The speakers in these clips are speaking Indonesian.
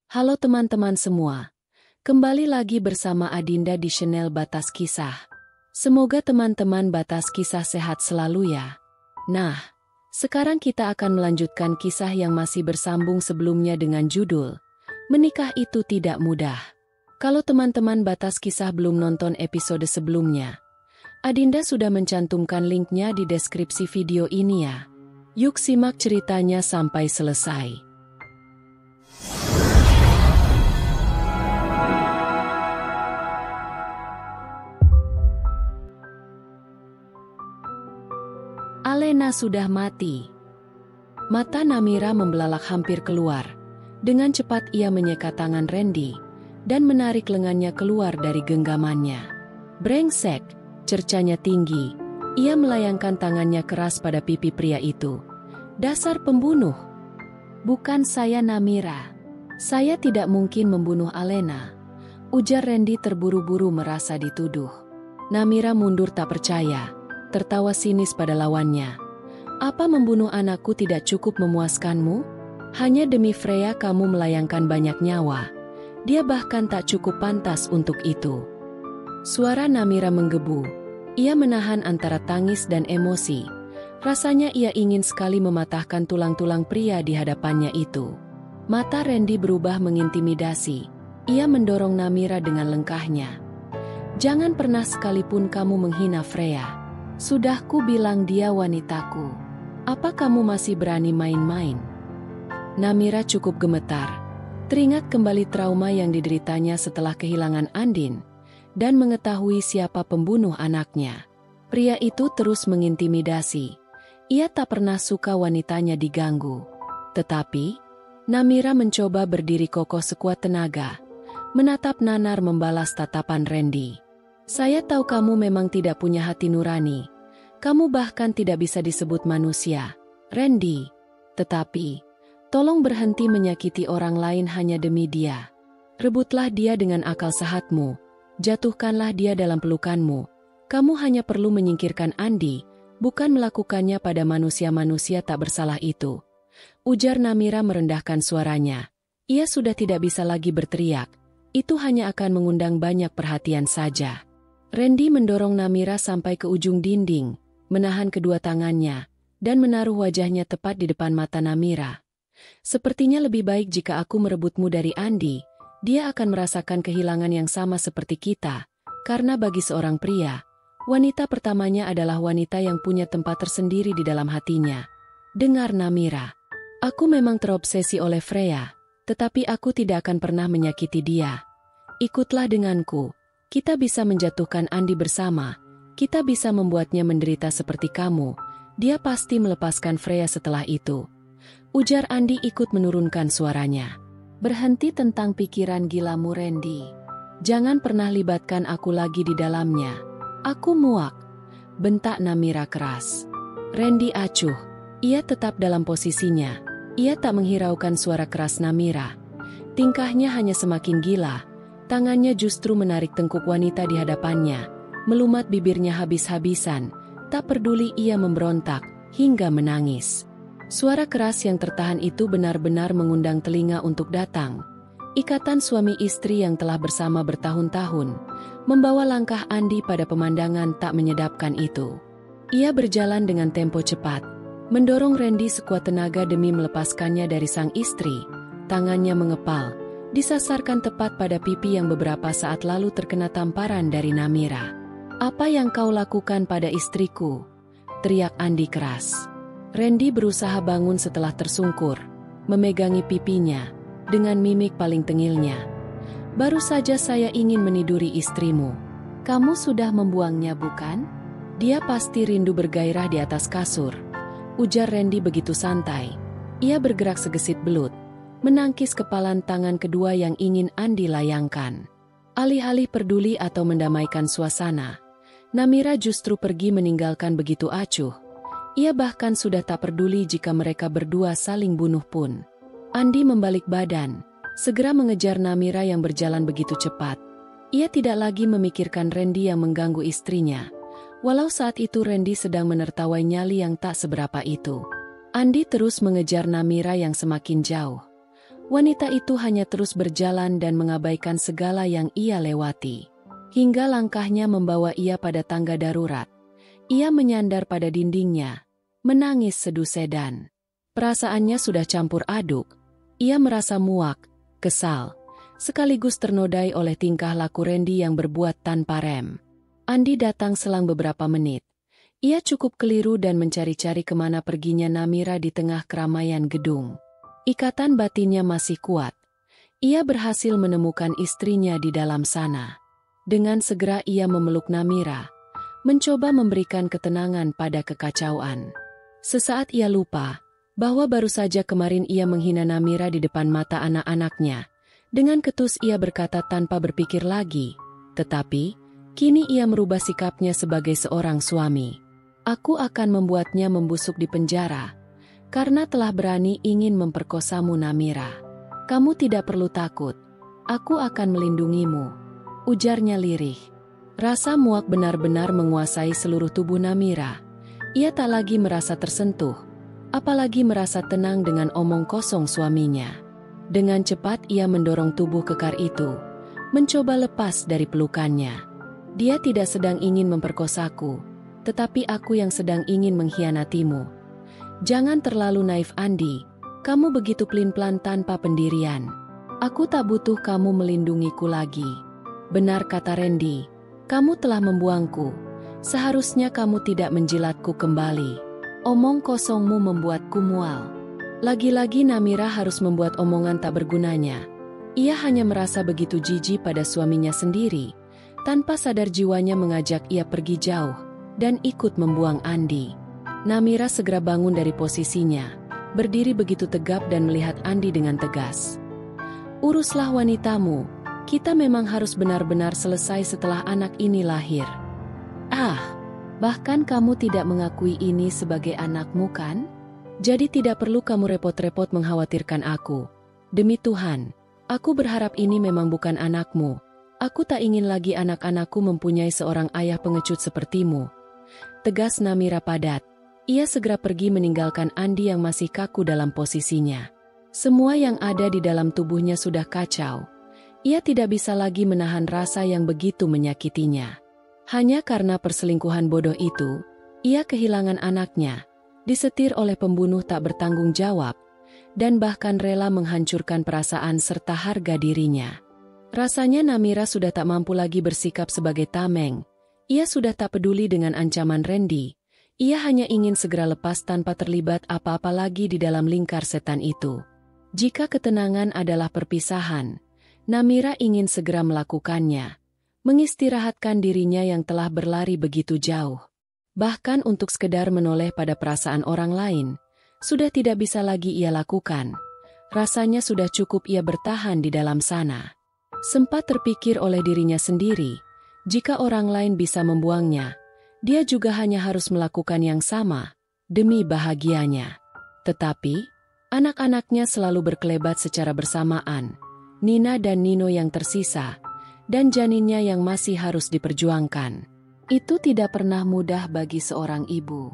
Halo teman-teman semua, kembali lagi bersama Adinda di channel Batas Kisah. Semoga teman-teman Batas Kisah sehat selalu ya. Nah, sekarang kita akan melanjutkan kisah yang masih bersambung sebelumnya dengan judul Menikah Itu Tidak Mudah. Kalau teman-teman Batas Kisah belum nonton episode sebelumnya, Adinda sudah mencantumkan linknya di deskripsi video ini ya. Yuk simak ceritanya sampai selesai. Alena sudah mati. Mata Namira membelalak hampir keluar. Dengan cepat ia menyeka tangan Randy dan menarik lengannya keluar dari genggamannya. Brengsek, cercanya tinggi. Ia melayangkan tangannya keras pada pipi pria itu. Dasar pembunuh. Bukan saya Namira. Saya tidak mungkin membunuh Alena. Ujar Randy terburu-buru merasa dituduh. Namira mundur tak percaya. Tertawa sinis pada lawannya. Apa membunuh anakku tidak cukup memuaskanmu? Hanya demi Freya kamu melayangkan banyak nyawa. Dia bahkan tak cukup pantas untuk itu. Suara Namira menggebu. Ia menahan antara tangis dan emosi. Rasanya ia ingin sekali mematahkan tulang-tulang pria di hadapannya itu. Mata Randy berubah mengintimidasi. Ia mendorong Namira dengan lengkahnya. Jangan pernah sekalipun kamu menghina Freya. Sudah ku bilang dia wanitaku. Apa kamu masih berani main-main? Namira cukup gemetar. Teringat kembali trauma yang dideritanya setelah kehilangan Andin dan mengetahui siapa pembunuh anaknya. Pria itu terus mengintimidasi. Ia tak pernah suka wanitanya diganggu. Tetapi, Namira mencoba berdiri kokoh sekuat tenaga. Menatap nanar membalas tatapan Randy. Saya tahu kamu memang tidak punya hati nurani. Kamu bahkan tidak bisa disebut manusia, Randy. Tetapi, tolong berhenti menyakiti orang lain hanya demi dia. Rebutlah dia dengan akal sehatmu. Jatuhkanlah dia dalam pelukanmu. Kamu hanya perlu menyingkirkan Andi, bukan melakukannya pada manusia-manusia tak bersalah itu. Ujar Namira merendahkan suaranya. Ia sudah tidak bisa lagi berteriak. Itu hanya akan mengundang banyak perhatian saja. Randy mendorong Namira sampai ke ujung dinding, menahan kedua tangannya, dan menaruh wajahnya tepat di depan mata Namira. Sepertinya lebih baik jika aku merebutmu dari Andi, dia akan merasakan kehilangan yang sama seperti kita, karena bagi seorang pria, wanita pertamanya adalah wanita yang punya tempat tersendiri di dalam hatinya. Dengar Namira, aku memang terobsesi oleh Freya, tetapi aku tidak akan pernah menyakiti dia. Ikutlah denganku. Kita bisa menjatuhkan Andi bersama, kita bisa membuatnya menderita seperti kamu, dia pasti melepaskan Freya setelah itu. Ujar Andi ikut menurunkan suaranya. Berhenti tentang pikiran gilamu Randy. Jangan pernah libatkan aku lagi di dalamnya. Aku muak. Bentak Namira keras. Randy acuh. Ia tetap dalam posisinya. Ia tak menghiraukan suara keras Namira. Tingkahnya hanya semakin gila. Tangannya justru menarik tengkuk wanita di hadapannya, melumat bibirnya habis-habisan, tak peduli ia memberontak, hingga menangis. Suara keras yang tertahan itu benar-benar mengundang telinga untuk datang. Ikatan suami istri yang telah bersama bertahun-tahun, membawa langkah Andi pada pemandangan tak menyedapkan itu. Ia berjalan dengan tempo cepat, mendorong Randy sekuat tenaga demi melepaskannya dari sang istri, tangannya mengepal, disasarkan tepat pada pipi yang beberapa saat lalu terkena tamparan dari Namira. Apa yang kau lakukan pada istriku? Teriak Andi keras. Randy berusaha bangun setelah tersungkur, memegangi pipinya, dengan mimik paling tengilnya. Baru saja saya ingin meniduri istrimu. Kamu sudah membuangnya bukan? Dia pasti rindu bergairah di atas kasur. Ujar Randy begitu santai. Ia bergerak segesit belut, menangkis kepalan tangan kedua yang ingin Andi layangkan. Alih-alih peduli atau mendamaikan suasana, Namira justru pergi meninggalkan begitu acuh. Ia bahkan sudah tak peduli jika mereka berdua saling bunuh pun. Andi membalik badan, segera mengejar Namira yang berjalan begitu cepat. Ia tidak lagi memikirkan Randy yang mengganggu istrinya, walau saat itu Randy sedang menertawai nyali yang tak seberapa itu. Andi terus mengejar Namira yang semakin jauh. Wanita itu hanya terus berjalan dan mengabaikan segala yang ia lewati. Hingga langkahnya membawa ia pada tangga darurat. Ia menyandar pada dindingnya, menangis sedu-sedan. Perasaannya sudah campur aduk. Ia merasa muak, kesal, sekaligus ternodai oleh tingkah laku Randy yang berbuat tanpa rem. Andi datang selang beberapa menit. Ia cukup keliru dan mencari-cari kemana perginya Namira di tengah keramaian gedung. Ikatan batinnya masih kuat. Ia berhasil menemukan istrinya di dalam sana. Dengan segera ia memeluk Namira, mencoba memberikan ketenangan pada kekacauan. Sesaat ia lupa bahwa baru saja kemarin ia menghina Namira di depan mata anak-anaknya. Dengan ketus ia berkata tanpa berpikir lagi, tetapi kini ia merubah sikapnya sebagai seorang suami. Aku akan membuatnya membusuk di penjara, karena telah berani ingin memperkosamu Namira. Kamu tidak perlu takut, aku akan melindungimu, ujarnya lirih. Rasa muak benar-benar menguasai seluruh tubuh Namira. Ia tak lagi merasa tersentuh, apalagi merasa tenang dengan omong kosong suaminya. Dengan cepat ia mendorong tubuh kekar itu, mencoba lepas dari pelukannya. Dia tidak sedang ingin memperkosaku, tetapi aku yang sedang ingin mengkhianatimu. Jangan terlalu naif Andi, kamu begitu pelin-pelan tanpa pendirian. Aku tak butuh kamu melindungiku lagi. Benar kata Randy, kamu telah membuangku, seharusnya kamu tidak menjilatku kembali. Omong kosongmu membuatku mual. Lagi-lagi Namira harus membuat omongan tak bergunanya. Ia hanya merasa begitu jijik pada suaminya sendiri, tanpa sadar jiwanya mengajak ia pergi jauh, dan ikut membuang Andi. Namira segera bangun dari posisinya, berdiri begitu tegap dan melihat Andi dengan tegas. Uruslah wanitamu, kita memang harus benar-benar selesai setelah anak ini lahir. Bahkan kamu tidak mengakui ini sebagai anakmu kan? Jadi tidak perlu kamu repot-repot mengkhawatirkan aku. Demi Tuhan, aku berharap ini memang bukan anakmu. Aku tak ingin lagi anak-anakku mempunyai seorang ayah pengecut sepertimu. Tegas Namira padat. Ia segera pergi meninggalkan Andi yang masih kaku dalam posisinya. Semua yang ada di dalam tubuhnya sudah kacau. Ia tidak bisa lagi menahan rasa yang begitu menyakitinya. Hanya karena perselingkuhan bodoh itu, ia kehilangan anaknya, disetir oleh pembunuh tak bertanggung jawab, dan bahkan rela menghancurkan perasaan serta harga dirinya. Rasanya Namira sudah tak mampu lagi bersikap sebagai tameng. Ia sudah tak peduli dengan ancaman Randy. Ia hanya ingin segera lepas tanpa terlibat apa-apa lagi di dalam lingkar setan itu. Jika ketenangan adalah perpisahan, Namira ingin segera melakukannya, mengistirahatkan dirinya yang telah berlari begitu jauh. Bahkan untuk sekedar menoleh pada perasaan orang lain, sudah tidak bisa lagi ia lakukan. Rasanya sudah cukup ia bertahan di dalam sana. Sempat terpikir oleh dirinya sendiri, jika orang lain bisa membuangnya, dia juga hanya harus melakukan yang sama, demi bahagianya. Tetapi, anak-anaknya selalu berkelebat secara bersamaan, Nina dan Nino yang tersisa, dan janinnya yang masih harus diperjuangkan. Itu tidak pernah mudah bagi seorang ibu.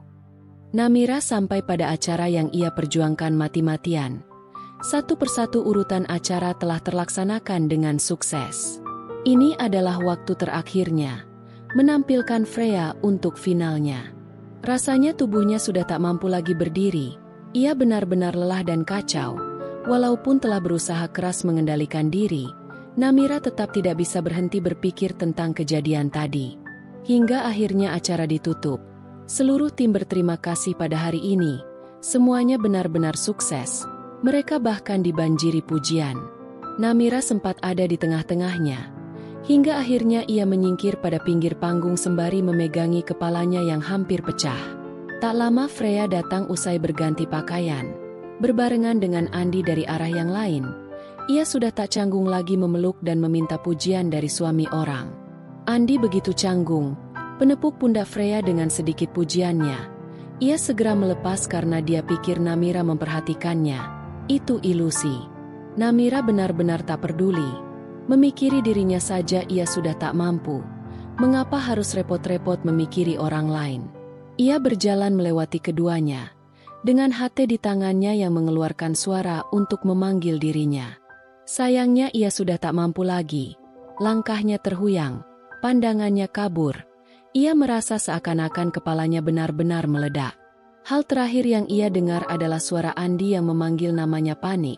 Namira sampai pada acara yang ia perjuangkan mati-matian. Satu persatu urutan acara telah terlaksanakan dengan sukses. Ini adalah waktu terakhirnya, menampilkan Freya untuk finalnya. Rasanya tubuhnya sudah tak mampu lagi berdiri. Ia benar-benar lelah dan kacau. Walaupun telah berusaha keras mengendalikan diri, Namira tetap tidak bisa berhenti berpikir tentang kejadian tadi. Hingga akhirnya acara ditutup. Seluruh tim berterima kasih pada hari ini. Semuanya benar-benar sukses. Mereka bahkan dibanjiri pujian. Namira sempat ada di tengah-tengahnya. Hingga akhirnya ia menyingkir pada pinggir panggung sembari memegangi kepalanya yang hampir pecah. Tak lama Freya datang usai berganti pakaian. Berbarengan dengan Andi dari arah yang lain, ia sudah tak canggung lagi memeluk dan meminta pujian dari suami orang. Andi begitu canggung, penepuk pundak Freya dengan sedikit pujiannya. Ia segera melepas karena dia pikir Namira memperhatikannya. Itu ilusi. Namira benar-benar tak peduli. Memikiri dirinya saja ia sudah tak mampu. Mengapa harus repot-repot memikiri orang lain? Ia berjalan melewati keduanya. dengan HT di tangannya yang mengeluarkan suara untuk memanggil dirinya. Sayangnya ia sudah tak mampu lagi. Langkahnya terhuyang, pandangannya kabur. Ia merasa seakan-akan kepalanya benar-benar meledak. Hal terakhir yang ia dengar adalah suara Andi yang memanggil namanya panik.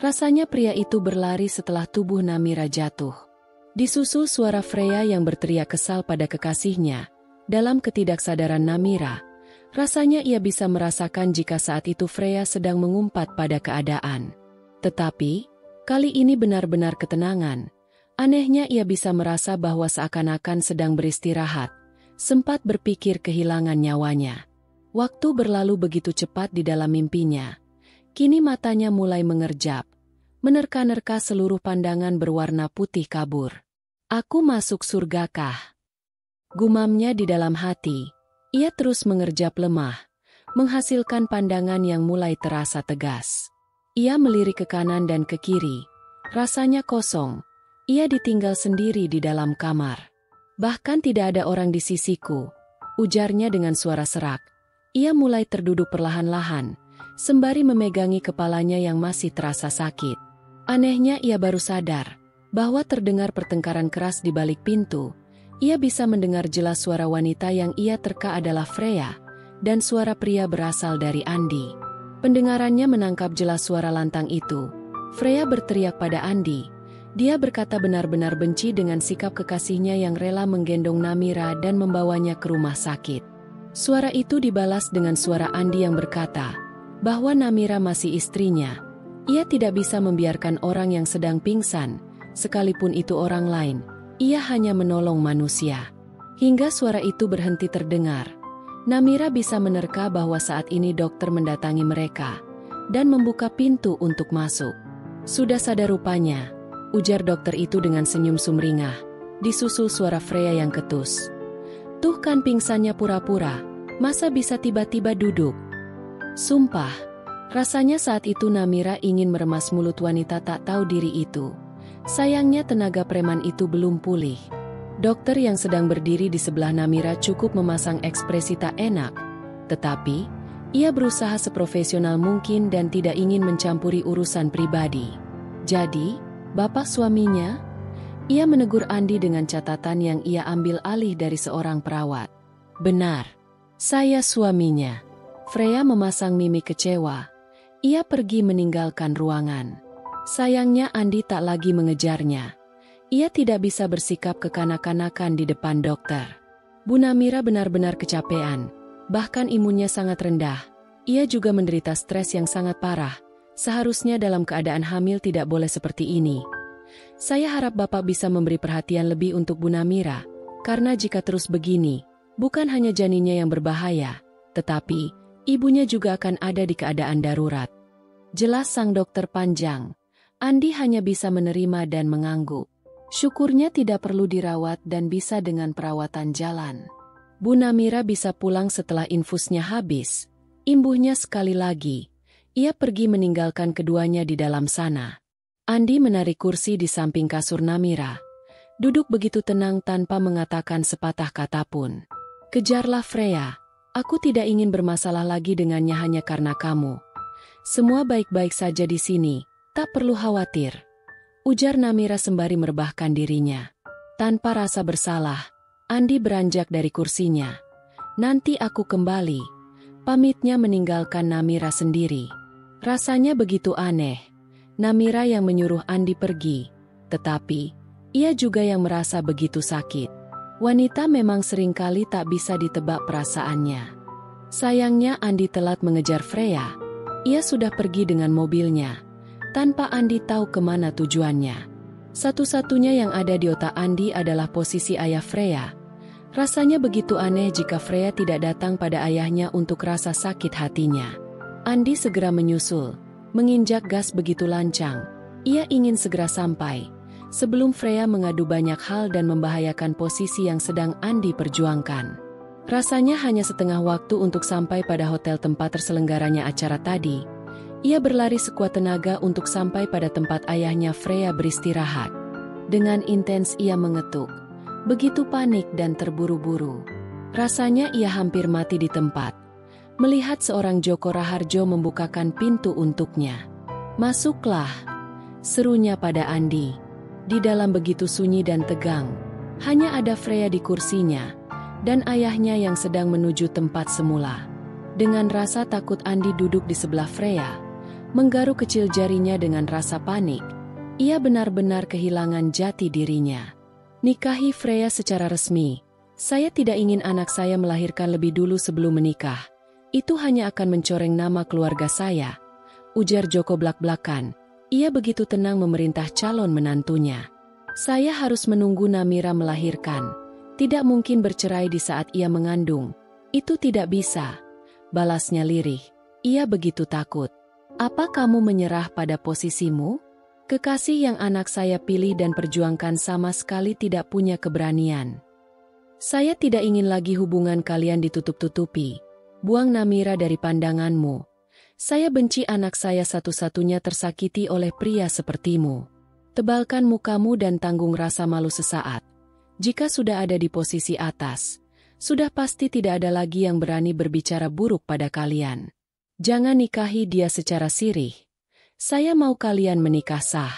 Rasanya pria itu berlari setelah tubuh Namira jatuh. Disusul suara Freya yang berteriak kesal pada kekasihnya. Dalam ketidaksadaran Namira, rasanya ia bisa merasakan jika saat itu Freya sedang mengumpat pada keadaan. Tetapi, kali ini benar-benar ketenangan. Anehnya ia bisa merasa bahwa seakan-akan sedang beristirahat, sempat berpikir kehilangan nyawanya. Waktu berlalu begitu cepat di dalam mimpinya. Kini matanya mulai mengerjap, menerka-nerka seluruh pandangan berwarna putih kabur. Aku masuk surgakah? Gumamnya di dalam hati. Ia terus mengerjap lemah, menghasilkan pandangan yang mulai terasa tegas. Ia melirik ke kanan dan ke kiri. Rasanya kosong. Ia ditinggal sendiri di dalam kamar. Bahkan tidak ada orang di sisiku, ujarnya dengan suara serak. Ia mulai terduduk perlahan-lahan, sembari memegangi kepalanya yang masih terasa sakit. Anehnya ia baru sadar bahwa terdengar pertengkaran keras di balik pintu. Ia bisa mendengar jelas suara wanita yang ia terka adalah Freya, dan suara pria berasal dari Andi. Pendengarannya menangkap jelas suara lantang itu. Freya berteriak pada Andi. Dia berkata benar-benar benci dengan sikap kekasihnya yang rela menggendong Namira dan membawanya ke rumah sakit. Suara itu dibalas dengan suara Andi yang berkata bahwa Namira masih istrinya. Ia tidak bisa membiarkan orang yang sedang pingsan, sekalipun itu orang lain. Ia hanya menolong manusia. Hingga suara itu berhenti terdengar, Namira bisa menerka bahwa saat ini dokter mendatangi mereka dan membuka pintu untuk masuk. Sudah sadar rupanya, ujar dokter itu dengan senyum sumringah, disusul suara Freya yang ketus. Tuh kan pingsannya pura-pura, masa bisa tiba-tiba duduk? Sumpah, rasanya saat itu Namira ingin meremas mulut wanita tak tahu diri itu. Sayangnya tenaga preman itu belum pulih. Dokter yang sedang berdiri di sebelah Namira cukup memasang ekspresi tak enak. Tetapi, ia berusaha seprofesional mungkin dan tidak ingin mencampuri urusan pribadi. Jadi, bapak suaminya? Ia menegur Andi dengan catatan yang ia ambil alih dari seorang perawat. Benar, saya suaminya. Freya memasang mimik kecewa. Ia pergi meninggalkan ruangan. Sayangnya Andi tak lagi mengejarnya. Ia tidak bisa bersikap kekanak-kanakan di depan dokter. Bu Namira benar-benar kecapean, bahkan imunnya sangat rendah. Ia juga menderita stres yang sangat parah. Seharusnya dalam keadaan hamil tidak boleh seperti ini. Saya harap Bapak bisa memberi perhatian lebih untuk Bu Namira, karena jika terus begini, bukan hanya janinnya yang berbahaya, tetapi ibunya juga akan ada di keadaan darurat. Jelas sang dokter panjang. Andi hanya bisa menerima dan mengangguk. Syukurnya tidak perlu dirawat dan bisa dengan perawatan jalan. Bu Namira bisa pulang setelah infusnya habis. Imbuhnya sekali lagi. Ia pergi meninggalkan keduanya di dalam sana. Andi menarik kursi di samping kasur Namira. Duduk begitu tenang tanpa mengatakan sepatah kata pun. Kejarlah Freya. Aku tidak ingin bermasalah lagi dengannya hanya karena kamu. Semua baik-baik saja di sini. Tak perlu khawatir, ujar Namira sembari merebahkan dirinya. Tanpa rasa bersalah, Andi beranjak dari kursinya. Nanti aku kembali. Pamitnya meninggalkan Namira sendiri. Rasanya begitu aneh. Namira yang menyuruh Andi pergi, tetapi ia juga yang merasa begitu sakit. Wanita memang seringkali tak bisa ditebak perasaannya. Sayangnya Andi telat mengejar Freya. Ia sudah pergi dengan mobilnya. Tanpa Andi tahu kemana tujuannya. Satu-satunya yang ada di otak Andi adalah posisi ayah Freya. Rasanya begitu aneh jika Freya tidak datang pada ayahnya untuk rasa sakit hatinya. Andi segera menyusul, menginjak gas begitu lancang. Ia ingin segera sampai, sebelum Freya mengadu banyak hal dan membahayakan posisi yang sedang Andi perjuangkan. Rasanya hanya setengah waktu untuk sampai pada hotel tempat terselenggaranya acara tadi. Ia berlari sekuat tenaga untuk sampai pada tempat ayahnya Freya beristirahat. Dengan intens ia mengetuk. Begitu panik dan terburu-buru. Rasanya ia hampir mati di tempat. melihat seorang Joko Raharjo membukakan pintu untuknya. "Masuklah," serunya pada Andi. Di dalam begitu sunyi dan tegang, hanya ada Freya di kursinya, dan ayahnya yang sedang menuju tempat semula. Dengan rasa takut Andi duduk di sebelah Freya, menggaruk kecil jarinya dengan rasa panik. Ia benar-benar kehilangan jati dirinya. "Nikahi Freya secara resmi. Saya tidak ingin anak saya melahirkan lebih dulu sebelum menikah. Itu hanya akan mencoreng nama keluarga saya," ujar Joko blak-blakan. Ia begitu tenang memerintah calon menantunya. "Saya harus menunggu Namira melahirkan. Tidak mungkin bercerai di saat ia mengandung." "Itu tidak bisa," balasnya lirih. Ia begitu takut. "Apa kamu menyerah pada posisimu? Kekasih yang anak saya pilih dan perjuangkan sama sekali tidak punya keberanian. Saya tidak ingin lagi hubungan kalian ditutup-tutupi. Buang Namira dari pandanganmu. Saya benci anak saya satu-satunya tersakiti oleh pria sepertimu. Tebalkan mukamu dan tanggung rasa malu sesaat. Jika sudah ada di posisi atas, sudah pasti tidak ada lagi yang berani berbicara buruk pada kalian. Jangan nikahi dia secara sirih. Saya mau kalian menikah sah.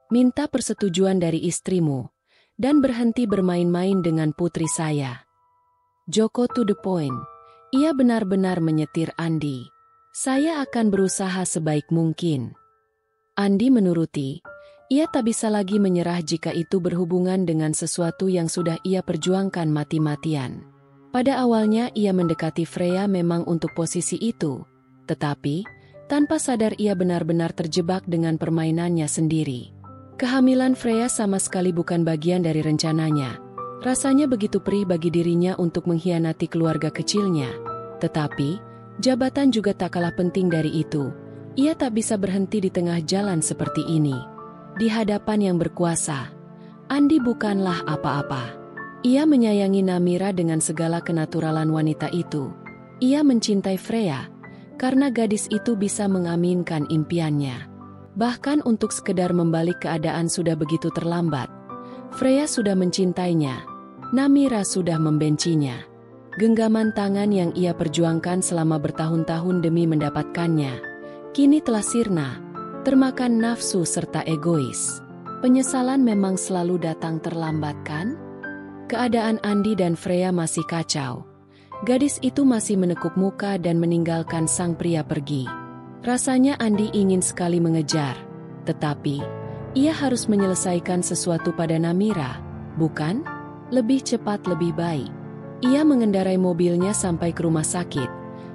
Minta persetujuan dari istrimu, dan berhenti bermain-main dengan putri saya." Joko to the point. Ia benar-benar menyetir Andi. "Saya akan berusaha sebaik mungkin." Andi menuruti. Ia tak bisa lagi menyerah jika itu berhubungan dengan sesuatu yang sudah ia perjuangkan mati-matian. Pada awalnya ia mendekati Freya memang untuk posisi itu, tetapi tanpa sadar ia benar-benar terjebak dengan permainannya sendiri. Kehamilan Freya sama sekali bukan bagian dari rencananya. Rasanya begitu perih bagi dirinya untuk mengkhianati keluarga kecilnya. Tetapi jabatan juga tak kalah penting dari itu. Ia tak bisa berhenti di tengah jalan seperti ini. Di hadapan yang berkuasa, Andi bukanlah apa-apa. Ia menyayangi Namira dengan segala kenaturalan wanita itu. Ia mencintai Freya, karena gadis itu bisa mengaminkan impiannya. Bahkan untuk sekedar membalik keadaan sudah begitu terlambat. Freya sudah mencintainya, Namira sudah membencinya. Genggaman tangan yang ia perjuangkan selama bertahun-tahun demi mendapatkannya, kini telah sirna, termakan nafsu serta egois. Penyesalan memang selalu datang terlambat, kan? Keadaan Andi dan Freya masih kacau. Gadis itu masih menekuk muka dan meninggalkan sang pria pergi. Rasanya Andi ingin sekali mengejar, tetapi ia harus menyelesaikan sesuatu pada Namira, bukan? Lebih cepat lebih baik. Ia mengendarai mobilnya sampai ke rumah sakit.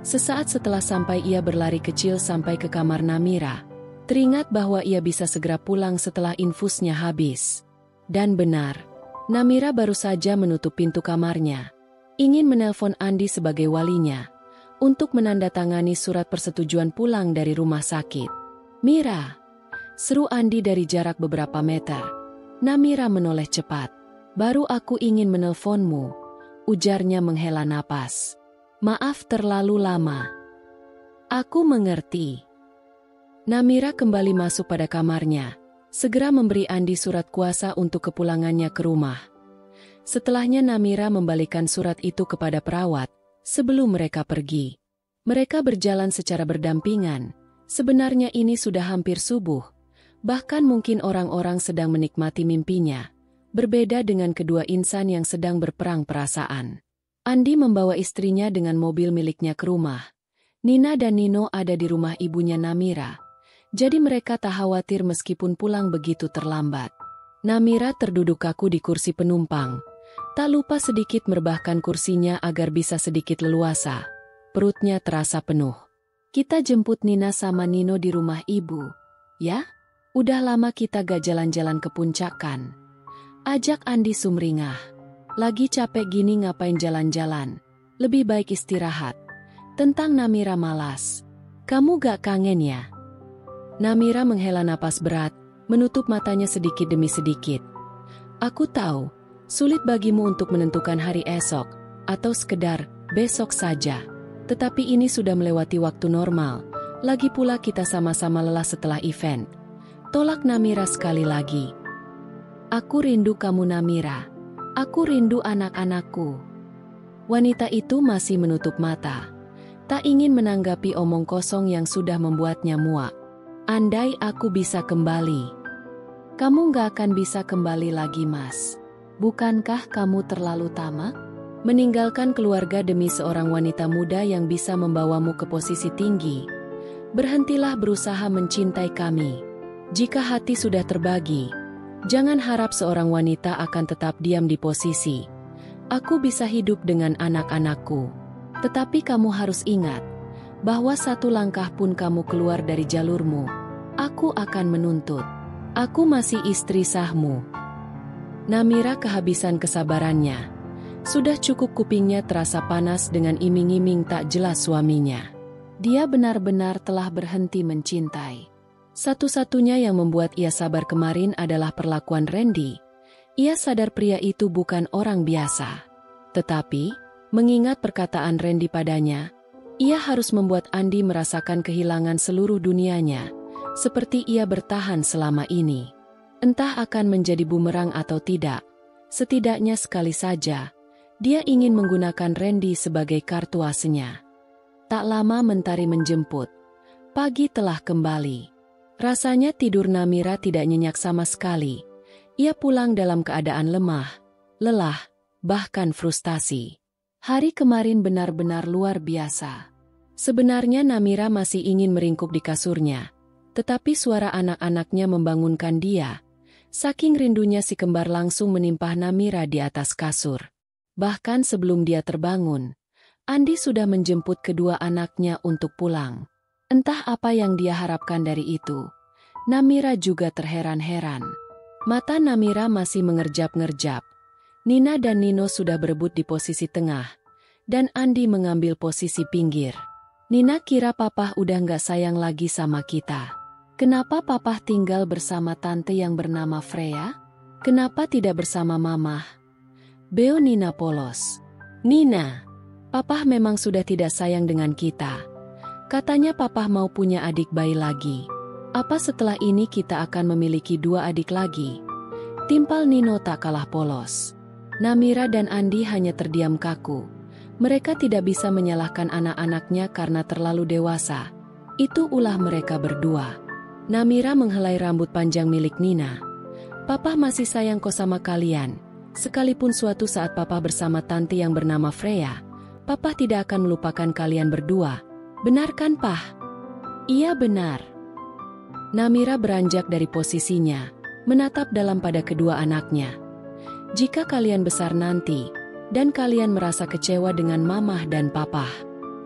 Sesaat setelah sampai ia berlari kecil sampai ke kamar Namira. Teringat bahwa ia bisa segera pulang setelah infusnya habis. Dan benar, Namira baru saja menutup pintu kamarnya. Ingin menelpon Andi sebagai walinya, untuk menandatangani surat persetujuan pulang dari rumah sakit. "Mira," seru Andi dari jarak beberapa meter. Namira menoleh cepat. "Baru aku ingin menelponmu," ujarnya menghela napas. "Maaf terlalu lama." "Aku mengerti." Namira kembali masuk pada kamarnya, segera memberi Andi surat kuasa untuk kepulangannya ke rumah. Setelahnya Namira membalikan surat itu kepada perawat, sebelum mereka pergi. Mereka berjalan secara berdampingan. Sebenarnya ini sudah hampir subuh, bahkan mungkin orang-orang sedang menikmati mimpinya. Berbeda dengan kedua insan yang sedang berperang perasaan. Andi membawa istrinya dengan mobil miliknya ke rumah. Nina dan Nino ada di rumah ibunya Namira. Jadi mereka tak khawatir meskipun pulang begitu terlambat. Namira terduduk kaku di kursi penumpang. Tak lupa sedikit merebahkan kursinya agar bisa sedikit leluasa. Perutnya terasa penuh. "Kita jemput Nina sama Nino di rumah ibu, ya? Udah lama kita gak jalan-jalan ke puncak kan?" ajak Andi sumringah. "Lagi capek gini ngapain jalan-jalan? Lebih baik istirahat." Tentang Namira malas. "Kamu gak kangen ya?" Namira menghela napas berat, menutup matanya sedikit demi sedikit. "Aku tahu, sulit bagimu untuk menentukan hari esok, atau sekedar besok saja. Tetapi ini sudah melewati waktu normal, lagi pula kita sama-sama lelah setelah event." Tolak Namira sekali lagi. "Aku rindu kamu Namira. Aku rindu anak-anakku." Wanita itu masih menutup mata. Tak ingin menanggapi omong kosong yang sudah membuatnya muak. Andai aku bisa kembali. Kamu gak akan bisa kembali lagi, Mas. Bukankah kamu terlalu tamak? Meninggalkan keluarga demi seorang wanita muda yang bisa membawamu ke posisi tinggi. Berhentilah berusaha mencintai kami. Jika hati sudah terbagi, jangan harap seorang wanita akan tetap diam di posisi. Aku bisa hidup dengan anak-anakku. Tetapi kamu harus ingat, bahwa satu langkah pun kamu keluar dari jalurmu, aku akan menuntut. Aku masih istri sahmu. Namira kehabisan kesabarannya. Sudah cukup kupingnya terasa panas dengan iming-iming tak jelas suaminya. Dia benar-benar telah berhenti mencintai. Satu-satunya yang membuat ia sabar kemarin adalah perlakuan Randy. Ia sadar pria itu bukan orang biasa. Tetapi, mengingat perkataan Randy padanya, ia harus membuat Andi merasakan kehilangan seluruh dunianya. Seperti ia bertahan selama ini. Entah akan menjadi bumerang atau tidak, setidaknya sekali saja, dia ingin menggunakan Randy sebagai kartu asnya. Tak lama Mentari menjemput. Pagi telah kembali. Rasanya tidur Namira tidak nyenyak sama sekali. Ia pulang dalam keadaan lemah, lelah, bahkan frustasi. Hari kemarin benar-benar luar biasa. Sebenarnya Namira masih ingin meringkuk di kasurnya. Tetapi suara anak-anaknya membangunkan dia. Saking rindunya si kembar langsung menimpah Namira di atas kasur. Bahkan sebelum dia terbangun, Andi sudah menjemput kedua anaknya untuk pulang. Entah apa yang dia harapkan dari itu. Namira juga terheran-heran. Mata Namira masih mengerjap-ngerjap. Nina dan Nino sudah berebut di posisi tengah. Dan Andi mengambil posisi pinggir. Nina kira papa udah gak sayang lagi sama kita. Kenapa papa tinggal bersama tante yang bernama Freya? Kenapa tidak bersama mama? Beo Nina polos. Nina, papa memang sudah tidak sayang dengan kita. Katanya papa mau punya adik bayi lagi. Apa setelah ini kita akan memiliki dua adik lagi? Timpal Nino tak kalah polos. Namira dan Andi hanya terdiam kaku. Mereka tidak bisa menyalahkan anak-anaknya karena terlalu dewasa. Itu ulah mereka berdua. Namira menghelai rambut panjang milik Nina. Papa masih sayang kok sama kalian. Sekalipun suatu saat papa bersama tante yang bernama Freya, papa tidak akan melupakan kalian berdua. Benar kan, Pah? Iya benar. Namira beranjak dari posisinya, menatap dalam pada kedua anaknya. Jika kalian besar nanti, dan kalian merasa kecewa dengan mamah dan papah,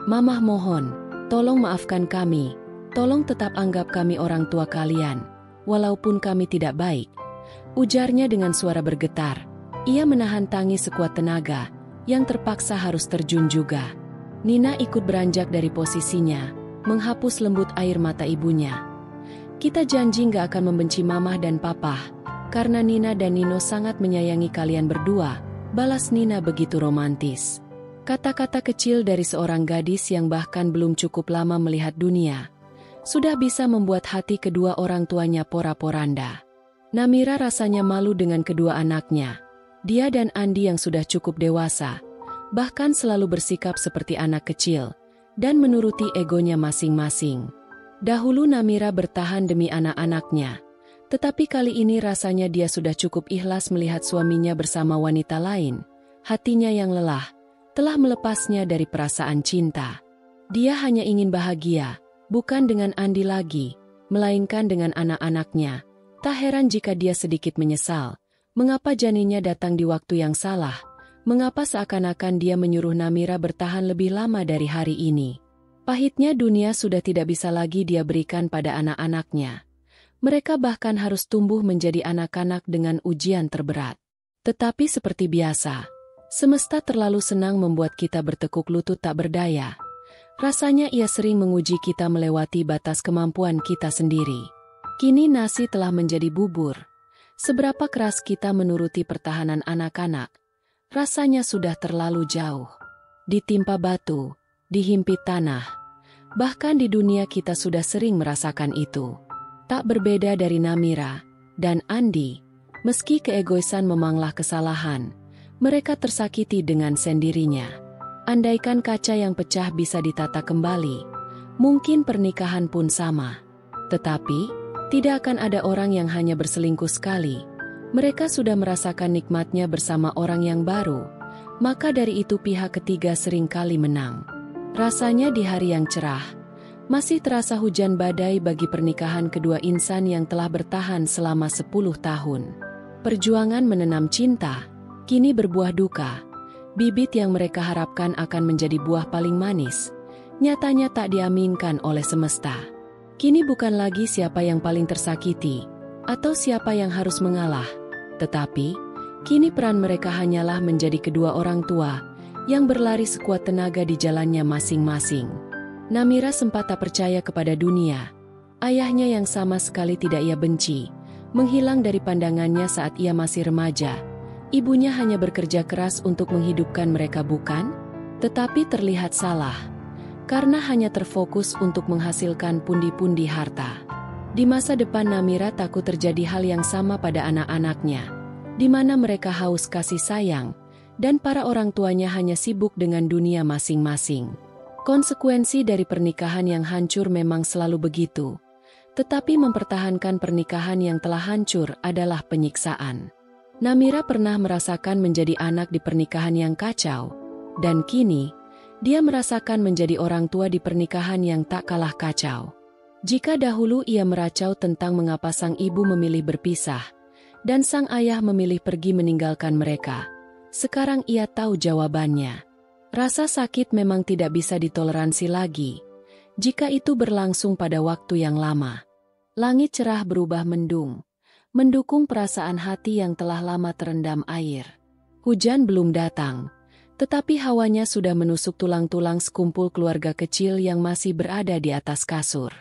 mamah mohon, tolong maafkan kami. Tolong tetap anggap kami orang tua kalian, walaupun kami tidak baik. Ujarnya dengan suara bergetar. Ia menahan tangis sekuat tenaga, yang terpaksa harus terjun juga. Nina ikut beranjak dari posisinya, menghapus lembut air mata ibunya. Kita janji gak akan membenci mamah dan papah, karena Nina dan Nino sangat menyayangi kalian berdua, balas Nina begitu romantis. Kata-kata kecil dari seorang gadis yang bahkan belum cukup lama melihat dunia, sudah bisa membuat hati kedua orang tuanya pora-poranda. Namira rasanya malu dengan kedua anaknya. Dia dan Andi yang sudah cukup dewasa, bahkan selalu bersikap seperti anak kecil, dan menuruti egonya masing-masing. Dahulu Namira bertahan demi anak-anaknya, tetapi kali ini rasanya dia sudah cukup ikhlas melihat suaminya bersama wanita lain. Hatinya yang lelah, telah melepasnya dari perasaan cinta. Dia hanya ingin bahagia, bukan dengan Andi lagi, melainkan dengan anak-anaknya. Tak heran jika dia sedikit menyesal. Mengapa janinnya datang di waktu yang salah? Mengapa seakan-akan dia menyuruh Namira bertahan lebih lama dari hari ini? Pahitnya dunia sudah tidak bisa lagi dia berikan pada anak-anaknya. Mereka bahkan harus tumbuh menjadi anak-anak dengan ujian terberat. Tetapi seperti biasa, semesta terlalu senang membuat kita bertekuk lutut tak berdaya. Rasanya ia sering menguji kita melewati batas kemampuan kita sendiri. Kini nasi telah menjadi bubur. Seberapa keras kita menuruti pertahanan anak-anak, rasanya sudah terlalu jauh. Ditimpa batu, dihimpit tanah. Bahkan di dunia kita sudah sering merasakan itu. Tak berbeda dari Namira dan Andi, meski keegoisan memanglah kesalahan, mereka tersakiti dengan sendirinya. Andaikan kaca yang pecah bisa ditata kembali, mungkin pernikahan pun sama. Tetapi, tidak akan ada orang yang hanya berselingkuh sekali. Mereka sudah merasakan nikmatnya bersama orang yang baru, maka dari itu pihak ketiga seringkali menang. Rasanya di hari yang cerah, masih terasa hujan badai bagi pernikahan kedua insan yang telah bertahan selama 10 tahun. Perjuangan menanam cinta, kini berbuah duka. Bibit yang mereka harapkan akan menjadi buah paling manis, nyatanya tak diaminkan oleh semesta. Kini bukan lagi siapa yang paling tersakiti, atau siapa yang harus mengalah. Tetapi, kini peran mereka hanyalah menjadi kedua orang tua, yang berlari sekuat tenaga di jalannya masing-masing. Namira sempat tak percaya kepada dunia. Ayahnya yang sama sekali tidak ia benci, menghilang dari pandangannya saat ia masih remaja. Ibunya hanya bekerja keras untuk menghidupkan mereka bukan? Tetapi terlihat salah, karena hanya terfokus untuk menghasilkan pundi-pundi harta. Di masa depan Namira takut terjadi hal yang sama pada anak-anaknya, di mana mereka haus kasih sayang, dan para orang tuanya hanya sibuk dengan dunia masing-masing. Konsekuensi dari pernikahan yang hancur memang selalu begitu, tetapi mempertahankan pernikahan yang telah hancur adalah penyiksaan. Namira pernah merasakan menjadi anak di pernikahan yang kacau, dan kini, dia merasakan menjadi orang tua di pernikahan yang tak kalah kacau. Jika dahulu ia meracau tentang mengapa sang ibu memilih berpisah, dan sang ayah memilih pergi meninggalkan mereka, sekarang ia tahu jawabannya. Rasa sakit memang tidak bisa ditoleransi lagi, jika itu berlangsung pada waktu yang lama. Langit cerah berubah mendung, mendukung perasaan hati yang telah lama terendam air. Hujan belum datang, tetapi hawanya sudah menusuk tulang-tulang sekumpul keluarga kecil yang masih berada di atas kasur.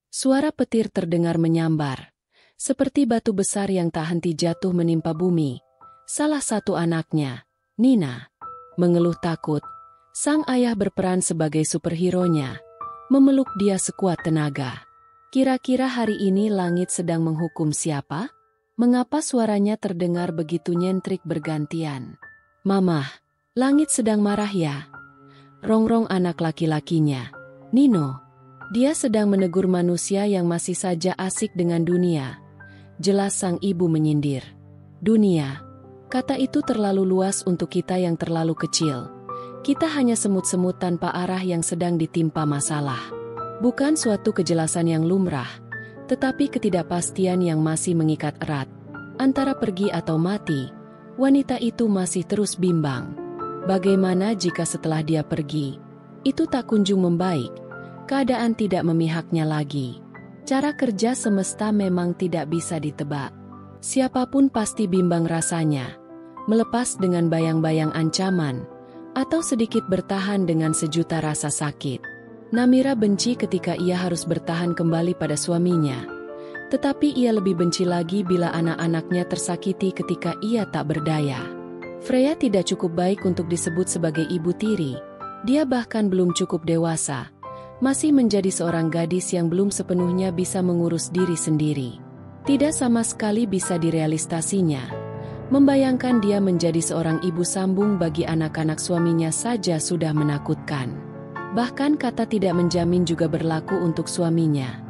Suara petir terdengar menyambar, seperti batu besar yang tak henti jatuh menimpa bumi. Salah satu anaknya, Nina, mengeluh takut. Sang ayah berperan sebagai superhero-nya, memeluk dia sekuat tenaga. Kira-kira hari ini langit sedang menghukum siapa? Mengapa suaranya terdengar begitu nyentrik bergantian? Mamah, langit sedang marah ya? Rongrong anak laki-lakinya. Nino, dia sedang menegur manusia yang masih saja asik dengan dunia. Jelas sang ibu menyindir. Dunia, kata itu terlalu luas untuk kita yang terlalu kecil. Kita hanya semut-semut tanpa arah yang sedang ditimpa masalah. Bukan suatu kejelasan yang lumrah, tetapi ketidakpastian yang masih mengikat erat. Antara pergi atau mati, wanita itu masih terus bimbang. Bagaimana jika setelah dia pergi, itu tak kunjung membaik, keadaan tidak memihaknya lagi. Cara kerja semesta memang tidak bisa ditebak. Siapapun pasti bimbang rasanya, melepas dengan bayang-bayang ancaman, atau sedikit bertahan dengan sejuta rasa sakit. Namira benci ketika ia harus bertahan kembali pada suaminya. Tetapi ia lebih benci lagi bila anak-anaknya tersakiti ketika ia tak berdaya. Freya tidak cukup baik untuk disebut sebagai ibu tiri. Dia bahkan belum cukup dewasa. Masih menjadi seorang gadis yang belum sepenuhnya bisa mengurus diri sendiri. Tidak sama sekali bisa direalisasinya. Membayangkan dia menjadi seorang ibu sambung bagi anak-anak suaminya saja sudah menakutkan. Bahkan kata tidak menjamin juga berlaku untuk suaminya.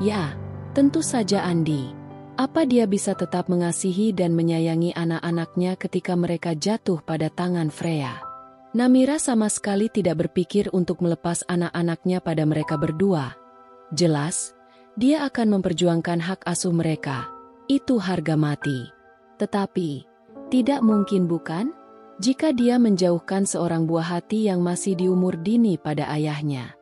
Ya, tentu saja Andi. Apa dia bisa tetap mengasihi dan menyayangi anak-anaknya ketika mereka jatuh pada tangan Freya? Namira sama sekali tidak berpikir untuk melepas anak-anaknya pada mereka berdua. Jelas, dia akan memperjuangkan hak asuh mereka. Itu harga mati. Tetapi, tidak mungkin bukan? Jika dia menjauhkan seorang buah hati yang masih di umur dini pada ayahnya.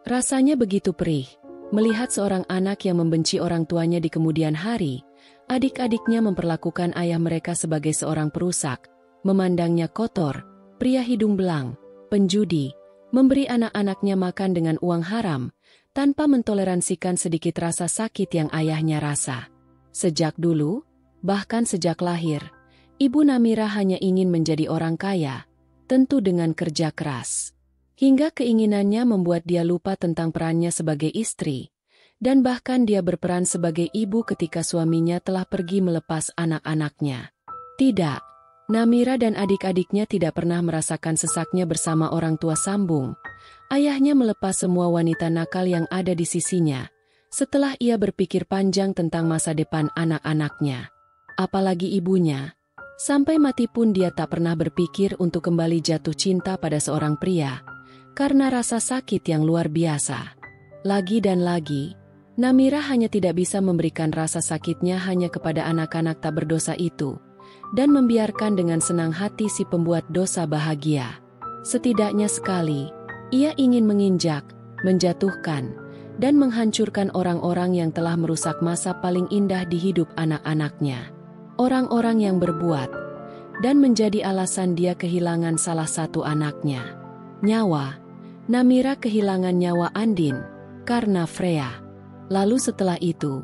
Rasanya begitu perih, melihat seorang anak yang membenci orang tuanya di kemudian hari, adik-adiknya memperlakukan ayah mereka sebagai seorang perusak, memandangnya kotor, pria hidung belang, penjudi, memberi anak-anaknya makan dengan uang haram, tanpa mentoleransikan sedikit rasa sakit yang ayahnya rasa. Sejak dulu, bahkan sejak lahir, Ibu Namira hanya ingin menjadi orang kaya, tentu dengan kerja keras. Hingga keinginannya membuat dia lupa tentang perannya sebagai istri, dan bahkan dia berperan sebagai ibu ketika suaminya telah pergi melepas anak-anaknya. Tidak, Namira dan adik-adiknya tidak pernah merasakan sesaknya bersama orang tua sambung. Ayahnya melepas semua wanita nakal yang ada di sisinya, setelah ia berpikir panjang tentang masa depan anak-anaknya. Apalagi ibunya. Sampai mati pun dia tak pernah berpikir untuk kembali jatuh cinta pada seorang pria, karena rasa sakit yang luar biasa. Lagi dan lagi, Namira hanya tidak bisa memberikan rasa sakitnya hanya kepada anak-anak tak berdosa itu, dan membiarkan dengan senang hati si pembuat dosa bahagia. Setidaknya sekali, ia ingin menginjak, menjatuhkan, dan menghancurkan orang-orang yang telah merusak masa paling indah di hidup anak-anaknya. Orang-orang yang berbuat, dan menjadi alasan dia kehilangan salah satu anaknya. Nyawa. Namira kehilangan nyawa Andin, karena Freya. Lalu setelah itu,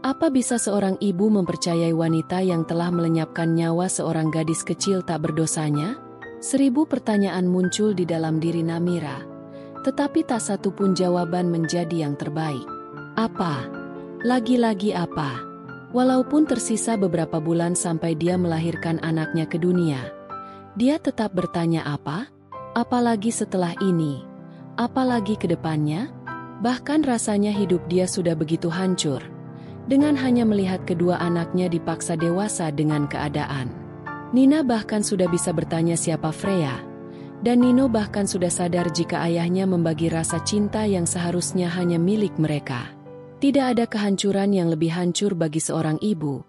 apa bisa seorang ibu mempercayai wanita yang telah melenyapkan nyawa seorang gadis kecil tak berdosanya? 1000 pertanyaan muncul di dalam diri Namira, tetapi tak satu pun jawaban menjadi yang terbaik. Apa? Lagi-lagi apa? Walaupun tersisa beberapa bulan sampai dia melahirkan anaknya ke dunia, dia tetap bertanya apa? Apalagi setelah ini? Apalagi ke depannya? Bahkan rasanya hidup dia sudah begitu hancur, dengan hanya melihat kedua anaknya dipaksa dewasa dengan keadaan. Nina bahkan sudah bisa bertanya siapa Freya, dan Nino bahkan sudah sadar jika ayahnya membagi rasa cinta yang seharusnya hanya milik mereka. Tidak ada kehancuran yang lebih hancur bagi seorang ibu,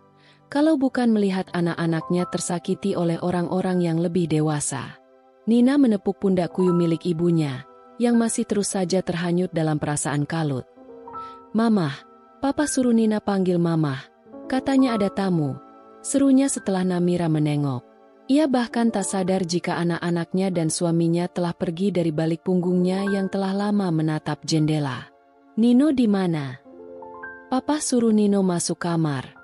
kalau bukan melihat anak-anaknya tersakiti oleh orang-orang yang lebih dewasa. Nina menepuk pundak kuyu milik ibunya, yang masih terus saja terhanyut dalam perasaan kalut. "Mamah, Papa suruh Nina panggil Mamah, katanya ada tamu," serunya setelah Namira menengok. Ia bahkan tak sadar jika anak-anaknya dan suaminya telah pergi dari balik punggungnya yang telah lama menatap jendela. "Nino di mana?" Papa suruh Nino masuk kamar,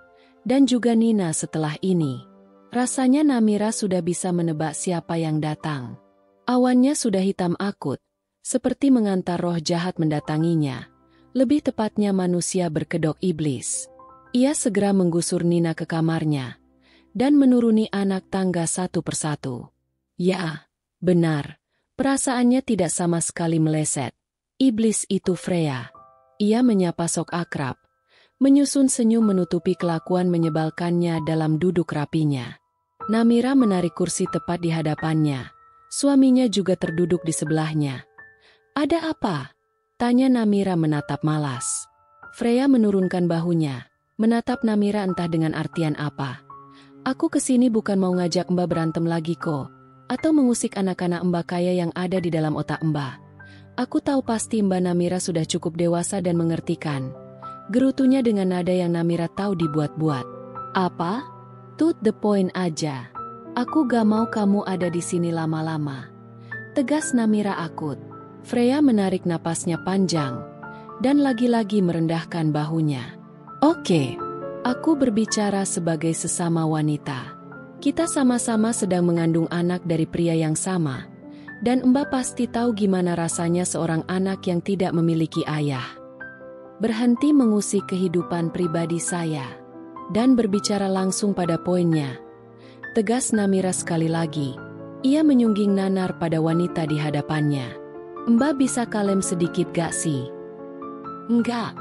dan juga Nina setelah ini. Rasanya Namira sudah bisa menebak siapa yang datang. Awannya sudah hitam akut, seperti mengantar roh jahat mendatanginya. Lebih tepatnya manusia berkedok iblis. Ia segera menggusur Nina ke kamarnya, dan menuruni anak tangga satu persatu. Ya, benar, perasaannya tidak sama sekali meleset. Iblis itu Freya. Ia menyapa sok akrab, menyusun senyum menutupi kelakuan menyebalkannya dalam duduk rapinya. Namira menarik kursi tepat di hadapannya. Suaminya juga terduduk di sebelahnya. "Ada apa?" tanya Namira menatap malas. Freya menurunkan bahunya, menatap Namira entah dengan artian apa. "Aku kesini bukan mau ngajak Mbak berantem lagi kok, atau mengusik anak-anak Mbak kaya yang ada di dalam otak Mbak. Aku tahu pasti Mbak Namira sudah cukup dewasa dan mengertikan," gerutunya dengan nada yang Namira tahu dibuat-buat. "Apa? To the point aja. Aku gak mau kamu ada di sini lama-lama," tegas Namira akut. Freya menarik napasnya panjang, dan lagi-lagi merendahkan bahunya. "Oke, aku berbicara sebagai sesama wanita. Kita sama-sama sedang mengandung anak dari pria yang sama, dan Mbak pasti tahu gimana rasanya seorang anak yang tidak memiliki ayah. Berhenti mengusik kehidupan pribadi saya, dan berbicara langsung pada poinnya," tegas Namira sekali lagi. Ia menyungging nanar pada wanita di hadapannya. "Mbak bisa kalem sedikit gak sih?" "Enggak."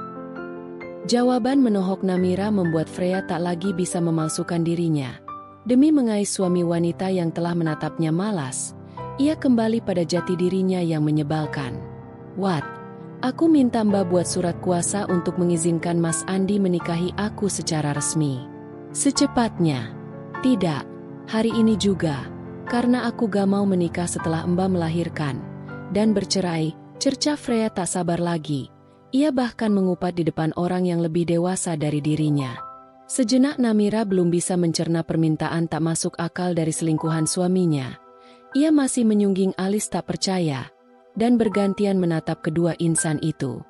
Jawaban menohok Namira membuat Freya tak lagi bisa memalsukan dirinya. Demi mengais suami wanita yang telah menatapnya malas, ia kembali pada jati dirinya yang menyebalkan. "What? Aku minta Mbak buat surat kuasa untuk mengizinkan Mas Andi menikahi aku secara resmi. Secepatnya." "Tidak, hari ini juga, karena aku gak mau menikah setelah Mbak melahirkan dan bercerai," cerca Freya tak sabar lagi. Ia bahkan mengupat di depan orang yang lebih dewasa dari dirinya. Sejenak Namira belum bisa mencerna permintaan tak masuk akal dari selingkuhan suaminya. Ia masih menyungging alis tak percaya, dan bergantian menatap kedua insan itu.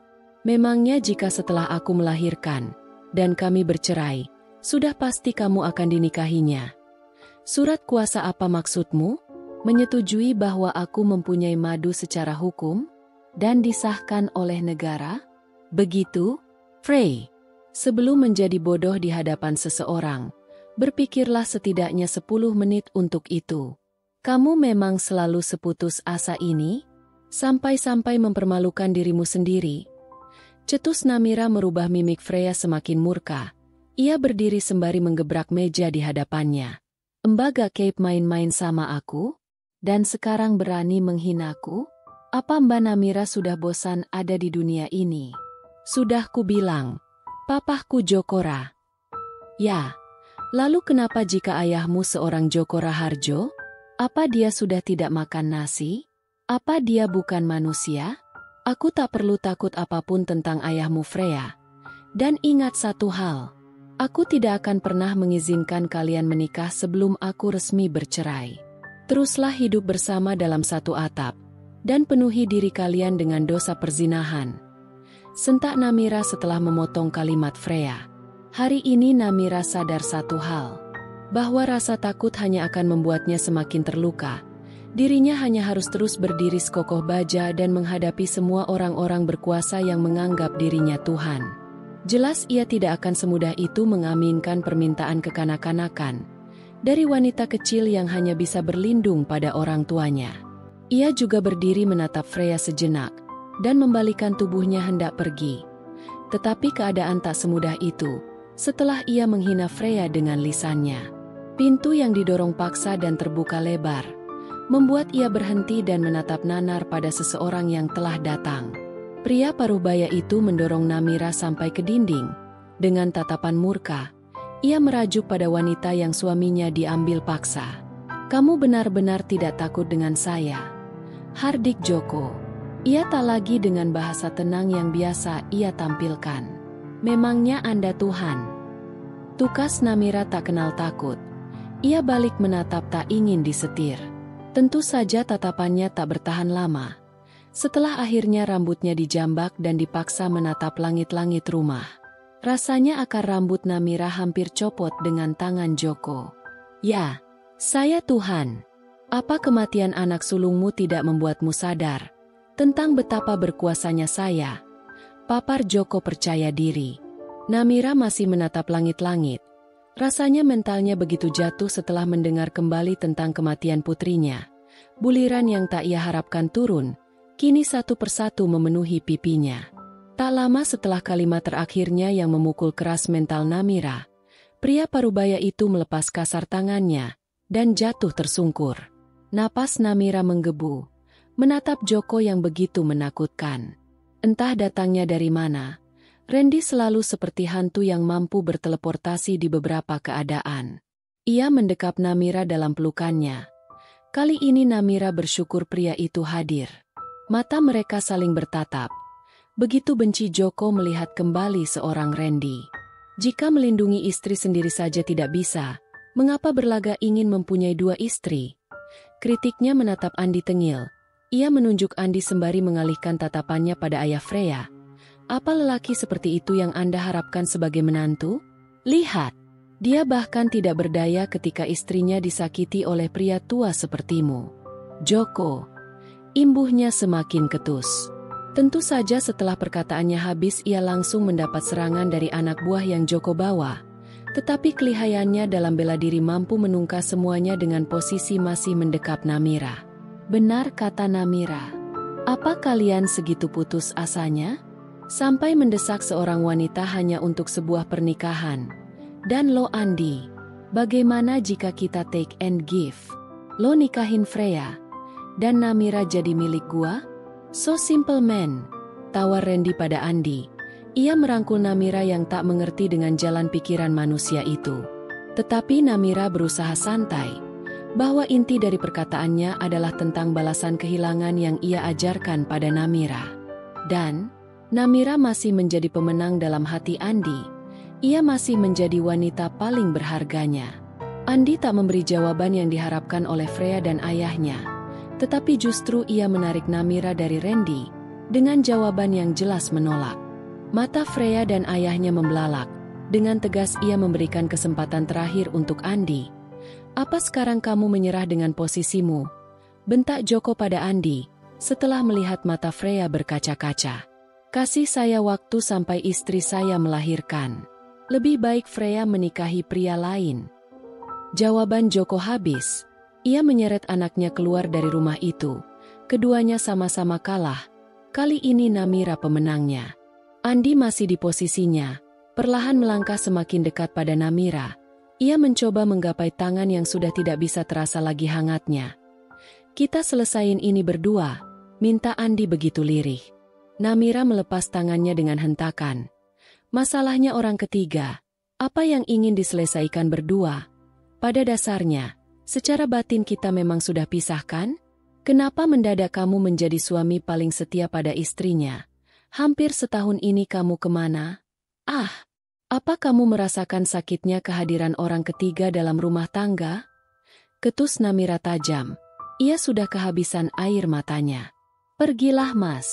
"Memangnya jika setelah aku melahirkan, dan kami bercerai, sudah pasti kamu akan dinikahinya? Surat kuasa apa maksudmu? Menyetujui bahwa aku mempunyai madu secara hukum dan disahkan oleh negara? Begitu?" Frey, sebelum menjadi bodoh di hadapan seseorang, Berpikirlah setidaknya 10 menit untuk itu. Kamu memang selalu seputus asa ini? Sampai-sampai mempermalukan dirimu sendiri. Cetus Namira merubah mimik Freya semakin murka. Ia berdiri sembari menggebrak meja di hadapannya. Embaga Cape main-main sama aku? Dan sekarang berani menghinaku? Apa Mbak Namira sudah bosan ada di dunia ini? Sudah kubilang, papahku Joko. Ya, lalu kenapa jika ayahmu seorang Joko Raharjo? Apa dia sudah tidak makan nasi? Apa dia bukan manusia? Aku tak perlu takut apapun tentang ayahmu Freya. Dan ingat satu hal. Aku tidak akan pernah mengizinkan kalian menikah sebelum aku resmi bercerai. Teruslah hidup bersama dalam satu atap, dan penuhi diri kalian dengan dosa perzinahan. Sentak Namira setelah memotong kalimat Freya. Hari ini Namira sadar satu hal, bahwa rasa takut hanya akan membuatnya semakin terluka. Dirinya hanya harus terus berdiri sekokoh baja dan menghadapi semua orang-orang berkuasa yang menganggap dirinya Tuhan. Jelas ia tidak akan semudah itu mengaminkan permintaan kekanak-kanakan dari wanita kecil yang hanya bisa berlindung pada orang tuanya. Ia juga berdiri menatap Freya sejenak dan membalikan tubuhnya hendak pergi. Tetapi keadaan tak semudah itu setelah ia menghina Freya dengan lisannya. Pintu yang didorong paksa dan terbuka lebar membuat ia berhenti dan menatap nanar pada seseorang yang telah datang. Pria paruh baya itu mendorong Namira sampai ke dinding. Dengan tatapan murka, ia merajuk pada wanita yang suaminya diambil paksa. Kamu benar-benar tidak takut dengan saya, Hardik Joko. Ia tak lagi dengan bahasa tenang yang biasa ia tampilkan. Memangnya Anda Tuhan? Tukas Namira tak kenal takut. Ia balik menatap tak ingin disetir. Tentu saja tatapannya tak bertahan lama. Setelah akhirnya rambutnya dijambak dan dipaksa menatap langit-langit rumah. Rasanya akar rambut Namira hampir copot dengan tangan Joko. Ya, saya Tuhan. Apa kematian anak sulungmu tidak membuatmu sadar tentang betapa berkuasanya saya? Papar Joko percaya diri. Namira masih menatap langit-langit. Rasanya mentalnya begitu jatuh setelah mendengar kembali tentang kematian putrinya. Buliran yang tak ia harapkan turun, kini satu persatu memenuhi pipinya. Tak lama setelah kalimat terakhirnya yang memukul keras mental Namira, pria parubaya itu melepas kasar tangannya dan jatuh tersungkur. Napas Namira menggebu, menatap Joko yang begitu menakutkan. Entah datangnya dari mana, Randy selalu seperti hantu yang mampu berteleportasi di beberapa keadaan. Ia mendekap Namira dalam pelukannya. Kali ini Namira bersyukur pria itu hadir. Mata mereka saling bertatap. Begitu benci Joko melihat kembali seorang Randy. Jika melindungi istri sendiri saja tidak bisa, mengapa berlaga ingin mempunyai dua istri? Kritiknya menatap Andi tengil. Ia menunjuk Andi sembari mengalihkan tatapannya pada ayah Freya. Apa lelaki seperti itu yang Anda harapkan sebagai menantu? Lihat, dia bahkan tidak berdaya ketika istrinya disakiti oleh pria tua sepertimu. Joko. Imbuhnya semakin ketus. Tentu saja setelah perkataannya habis ia langsung mendapat serangan dari anak buah yang Joko bawa. Tetapi kelihayannya dalam bela diri mampu menungkas semuanya dengan posisi masih mendekap Namira. Benar kata Namira. Apa kalian segitu putus asanya? Sampai mendesak seorang wanita hanya untuk sebuah pernikahan. Dan lo Andi, bagaimana jika kita take and give? Lo nikahin Freya dan Namira jadi milik gua? So simple man, tawar Randy pada Andi. Ia merangkul Namira yang tak mengerti dengan jalan pikiran manusia itu. Tetapi Namira berusaha santai, bahwa inti dari perkataannya adalah tentang balasan kehilangan yang ia ajarkan pada Namira. Dan Namira masih menjadi pemenang dalam hati Andi. Ia masih menjadi wanita paling berharganya. Andi tak memberi jawaban yang diharapkan oleh Freya dan ayahnya. Tetapi justru ia menarik Namira dari Randy dengan jawaban yang jelas menolak. Mata Freya dan ayahnya membelalak. Dengan tegas ia memberikan kesempatan terakhir untuk Andi. Apa sekarang kamu menyerah dengan posisimu? Bentak Joko pada Andi setelah melihat mata Freya berkaca-kaca. Kasih saya waktu sampai istri saya melahirkan. Lebih baik Freya menikahi pria lain. Jawaban Joko habis. Ia menyeret anaknya keluar dari rumah itu. Keduanya sama-sama kalah. Kali ini Namira pemenangnya. Andi masih di posisinya, perlahan melangkah semakin dekat pada Namira. Ia mencoba menggapai tangan yang sudah tidak bisa terasa lagi hangatnya. "Kita selesain ini berdua," minta Andi begitu lirih. Namira melepas tangannya dengan hentakan. Masalahnya orang ketiga. Apa yang ingin diselesaikan berdua? Pada dasarnya, secara batin kita memang sudah pisahkan? Kenapa mendadak kamu menjadi suami paling setia pada istrinya? Hampir setahun ini kamu kemana? Apa kamu merasakan sakitnya kehadiran orang ketiga dalam rumah tangga? Ketus Namira tajam. Ia sudah kehabisan air matanya. "Pergilah, Mas.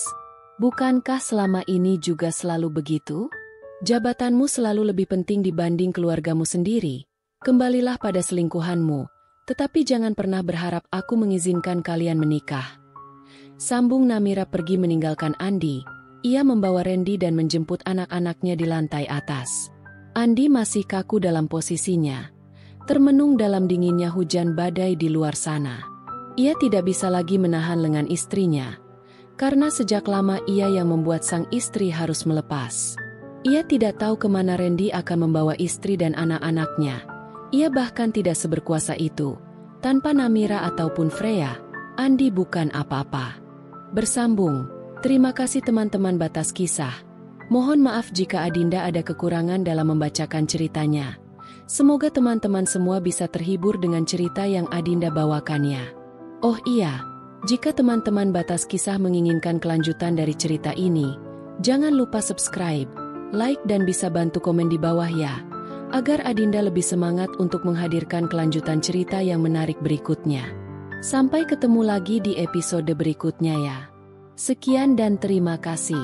Bukankah selama ini juga selalu begitu? Jabatanmu selalu lebih penting dibanding keluargamu sendiri. Kembalilah pada selingkuhanmu, tetapi jangan pernah berharap aku mengizinkan kalian menikah." Sambung Namira pergi meninggalkan Andi. Ia membawa Randy dan menjemput anak-anaknya di lantai atas. Andi masih kaku dalam posisinya, termenung dalam dinginnya hujan badai di luar sana. Ia tidak bisa lagi menahan lengan istrinya, karena sejak lama ia yang membuat sang istri harus melepas. Ia tidak tahu kemana Randy akan membawa istri dan anak-anaknya. Ia bahkan tidak seberkuasa itu. Tanpa Namira ataupun Freya, Andi bukan apa-apa. Bersambung. Terima kasih teman-teman Batas Kisah. Mohon maaf jika Adinda ada kekurangan dalam membacakan ceritanya. Semoga teman-teman semua bisa terhibur dengan cerita yang Adinda bawakannya. Oh iya, jika teman-teman Batas Kisah menginginkan kelanjutan dari cerita ini, jangan lupa subscribe, like dan bisa bantu komen di bawah ya, agar Adinda lebih semangat untuk menghadirkan kelanjutan cerita yang menarik berikutnya. Sampai ketemu lagi di episode berikutnya ya. Sekian dan terima kasih.